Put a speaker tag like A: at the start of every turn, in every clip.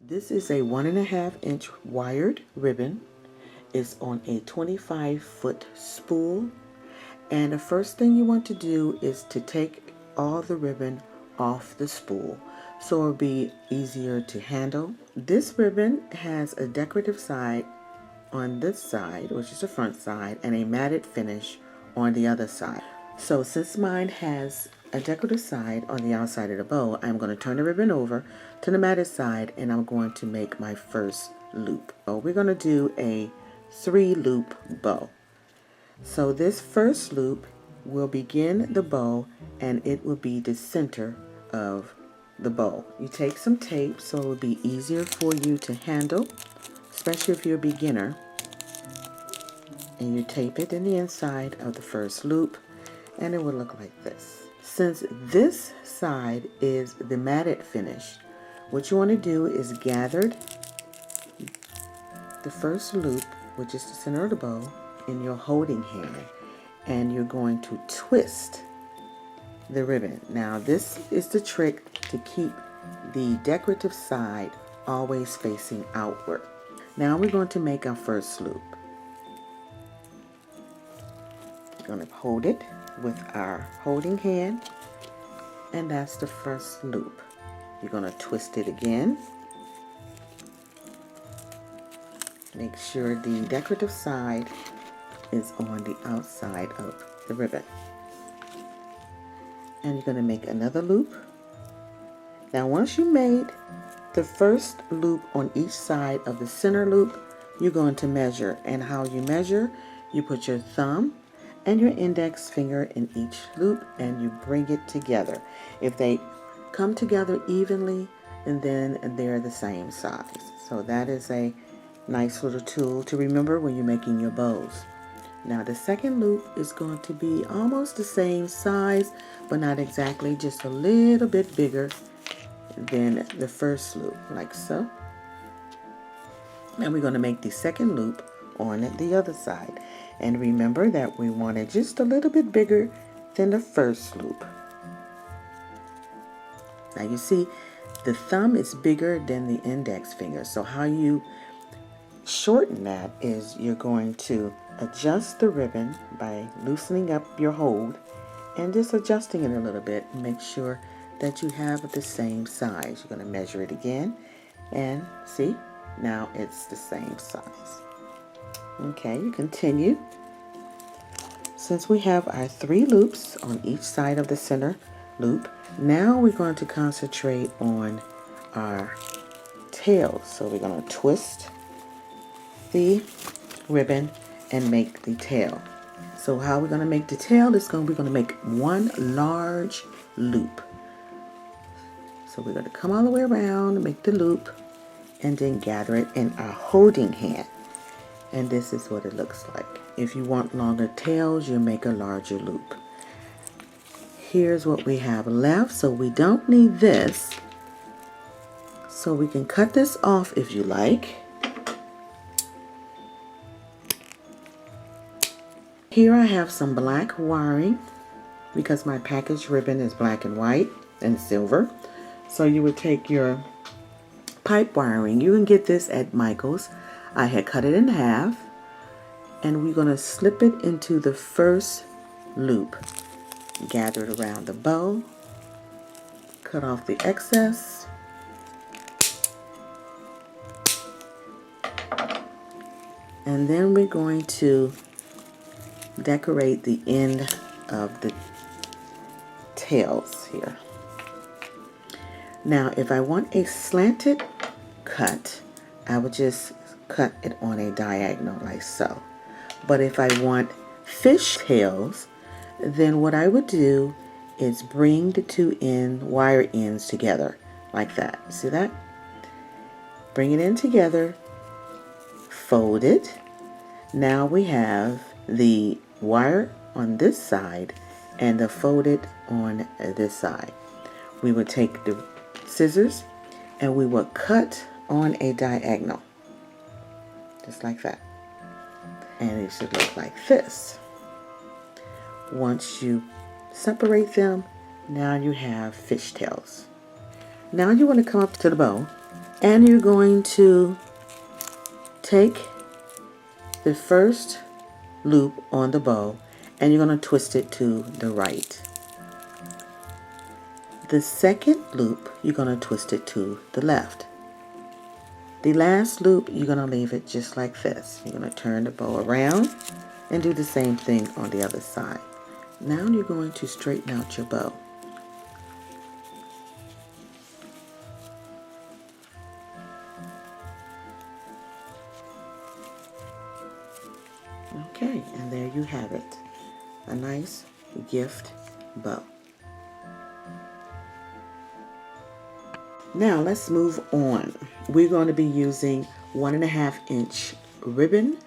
A: This is a 1.5-inch wired ribbon. It's on a 25-foot spool. And the first thing you want to do is to take all the ribbon off the spool so it'll be easier to handle. This ribbon has a decorative side on this side, which is the front side, and a matted finish on the other side. So since mine has a decorative side on the outside of the bow, I'm going to turn the ribbon over to the matted side and I'm going to make my first loop. So we're going to do a 3-loop bow. So this first loop will begin the bow and it will be the center of the bow. You take some tape so it will be easier for you to handle, especially if you're a beginner. And you tape it in the inside of the first loop and it will look like this. Since this side is the matted finish, what you want to do is gather the first loop, which is the center of the bow, in your holding hand, and you're going to twist the ribbon. Now this is the trick to keep the decorative side always facing outward. Now we're going to make our first loop. We're going to hold it with our holding hand, and that's the first loop. You're going to twist it again. Make sure the decorative side is on the outside of the ribbon. And you're going to make another loop. Now once you made the first loop on each side of the center loop, you're going to measure. And how you measure, you put your thumb and your index finger in each loop and you bring it together. If they come together evenly, and then they're the same size. So that is a nice little tool to remember when you're making your bows. Now the second loop is going to be almost the same size, but not exactly, just a little bit bigger than the first loop, like so. And we're going to make the second loop on the other side. And remember that we want it just a little bit bigger than the first loop. Now you see, the thumb is bigger than the index finger. So how you shorten that is you're going to adjust the ribbon by loosening up your hold and just adjusting it a little bit. Make sure that you have the same size. You're going to measure it again and see, now it's the same size. Okay, you continue. Since we have our 3 loops on each side of the center loop, now we're going to concentrate on our tails. So we're going to twist the ribbon and make the tail. So how we're going to make the tail is we're going to make one large loop. So we're going to come all the way around, make the loop, and then gather it in our holding hand. And this is what it looks like. If you want longer tails, you make a larger loop. Here's what we have left, so we don't need this. So we can cut this off if you like. Here I have some black wiring because my package ribbon is black and white and silver. So you would take your pipe wiring. You can get this at Michael's. I had cut it in half, and we're going to slip it into the first loop. Gather it around the bow, cut off the excess, and then we're going to decorate the end of the tails here. Now if I want a slanted cut, I would just cut it on a diagonal like so. But if I want fish tails, then what I would do is bring the 2 wire ends together like that. See that? Bring it in together, fold it. Now we have the wire on this side and the folded on this side. We would take the scissors and we would cut on a diagonal, just like that. And it should look like this. Once you separate them, now you have fishtails. Now you want to come up to the bow And you're going to take the first loop on the bow and you're going to twist it to the right. The second loop, you're going to twist it to the left. The last loop, you're going to leave it just like this. You're going to turn the bow around and do the same thing on the other side. Now you're going to straighten out your bow. Okay, and there you have it. A nice gift bow. Now let's move on. We're going to be using 1.5 inch ribbon,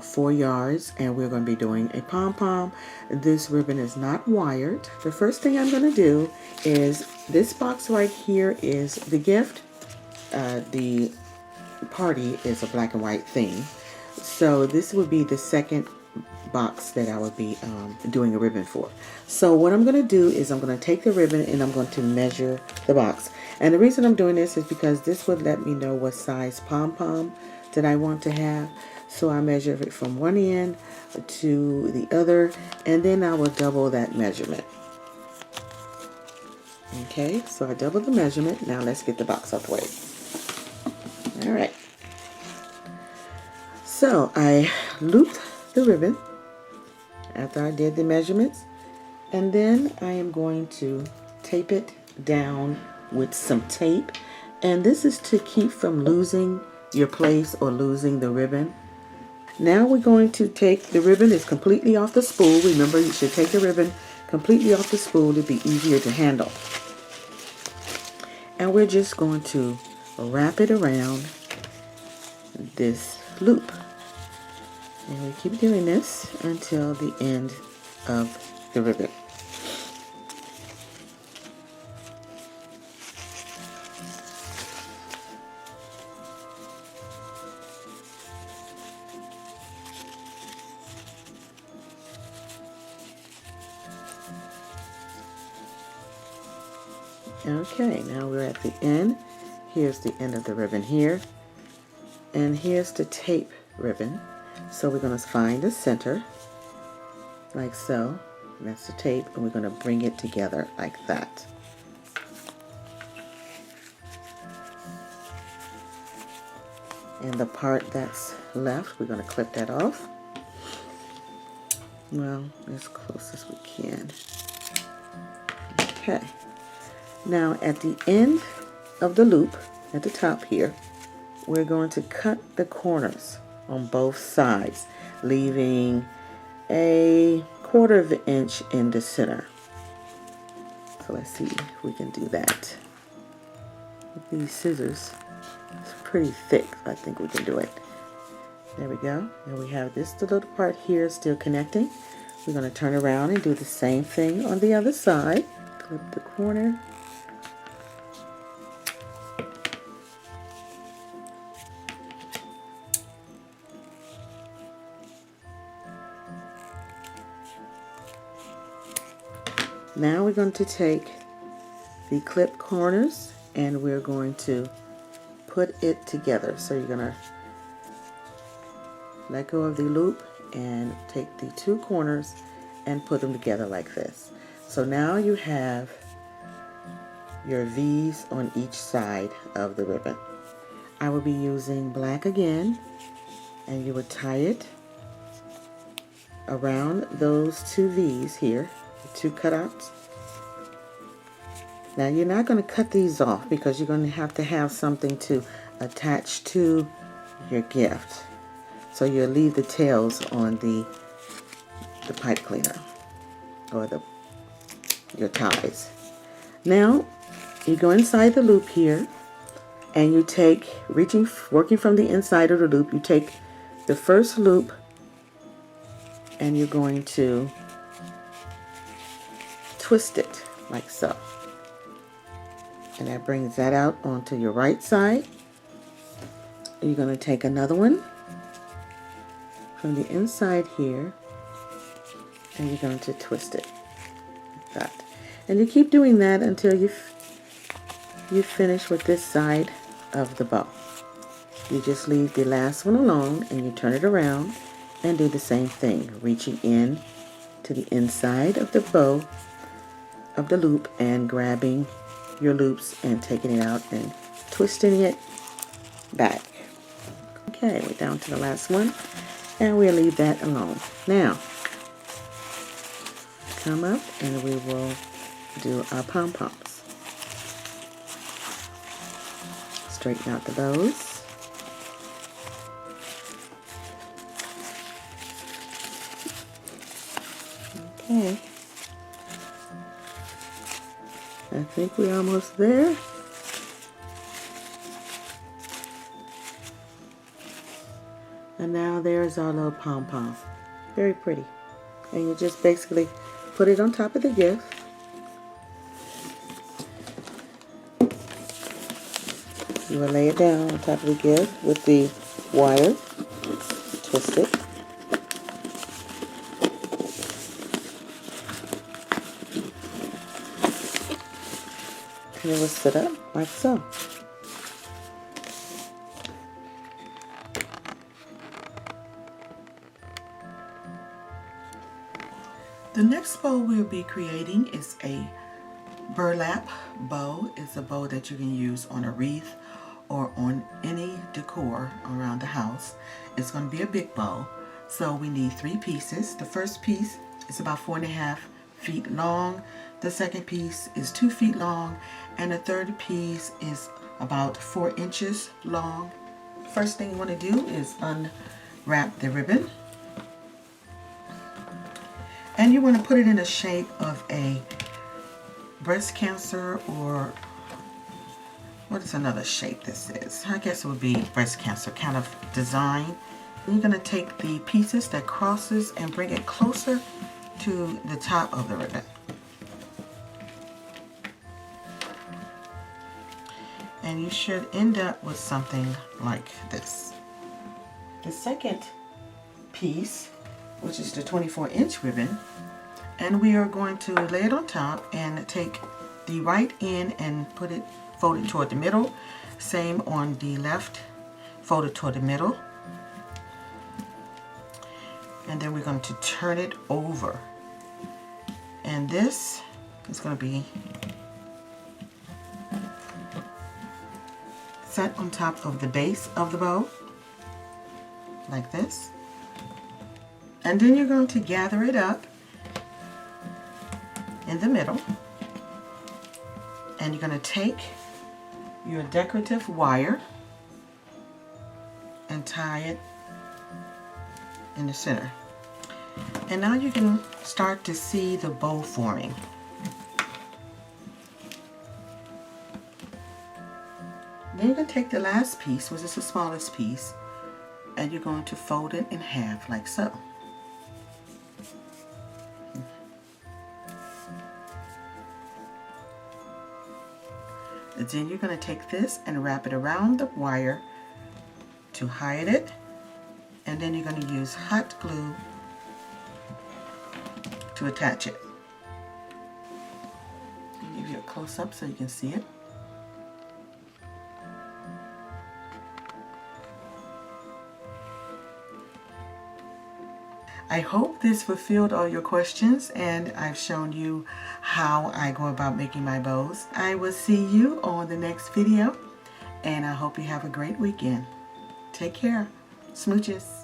A: 4 yards, and we're going to be doing a pom-pom. This ribbon is not wired. The first thing I'm going to do is this box right here is the gift. The party is a black and white theme. So this would be the second box that I would be doing a ribbon for. So what I'm going to do is I'm going to take the ribbon and I'm going to measure the box. And the reason I'm doing this is because this would let me know what size pom-pom that I want to have. So I measure it from one end to the other, and then I will double that measurement. Okay, so I double the measurement. Now let's get the box out the way. All right. So I looped the ribbon after I did the measurements, and then I am going to tape it down with some tape, and this is to keep from losing your place or losing the ribbon. Now we're going to take the ribbon is completely off the spool. Remember, you should take the ribbon completely off the spool to be easier to handle. And we're just going to wrap it around this loop. And we keep doing this until the end of the ribbon. Okay, now we're at the end. Here's the end of the ribbon here. And here's the tape ribbon. So we're going to find the center, like so. That's the tape, and we're going to bring it together like that. And the part that's left, we're going to clip that off. Well, as close as we can. Okay. Now at the end of the loop, at the top here, we're going to cut the corners on both sides, leaving a 1/4 of an inch in the center. So let's see if we can do that. With these scissors, it's pretty thick. I think we can do it. There we go. And we have this little part here still connecting. We're going to turn around and do the same thing on the other side. Clip the corner. Now we're going to take the clip corners and we're going to put it together. So you're going to let go of the loop and take the two corners and put them together like this. So now you have your V's on each side of the ribbon. I will be using black again, and you would tie it around those two V's here, the two cutouts. Now you're not going to cut these off because you're going to have something to attach to your gift. So you'll leave the tails on the pipe cleaner or your ties. Now you go inside the loop here and you take, working from the inside of the loop, you take the first loop and you're going to twist it like so. And that brings that out onto your right side. You're going to take another one from the inside here and you're going to twist it like that. And you keep doing that until you finish with this side of the bow. You just leave the last one alone and you turn it around and do the same thing, reaching in to the inside of the bow of the loop and grabbing your loops and taking it out and twisting it back. Okay, we're down to the last one and we'll leave that alone. Now, come up and we will do our pom-poms. Straighten out the bows. Okay. I think we're almost there. And now there's our little pom-pom. Very pretty. And you just basically put it on top of the gift. You will lay it down on top of the gift with the wire. Twist it. And it will sit up like so. The next bow we'll be creating is a burlap bow. It's a bow that you can use on a wreath or on any decor around the house. It's going to be a big bow, so we need 3 pieces. The first piece is about 4.5 feet long. The second piece is 2 feet long, and the third piece is about 4 inches long. First thing you want to do is unwrap the ribbon. And you want to put it in the shape of a breast cancer, or what is another shape this is? I guess it would be breast cancer kind of design. And you're going to take the pieces that crosses and bring it closer to the top of the ribbon. And you should end up with something like this. The second piece, which is the 24-inch ribbon, and we are going to lay it on top and take the right end and put it folded toward the middle. Same on the left, folded toward the middle. And then we're going to turn it over. And this is going to be set on top of the base of the bow, like this. And then you're going to gather it up in the middle, and you're going to take your decorative wire and tie it in the center. And now you can start to see the bow forming. Then you're going to take the last piece, which is the smallest piece, and you're going to fold it in half like so. And then you're going to take this and wrap it around the wire to hide it, and then you're going to use hot glue to attach it. I'll give you a close-up so you can see it. I hope this fulfilled all your questions, and I've shown you how I go about making my bows. I will see you on the next video, and I hope you have a great weekend. Take care. Smooches.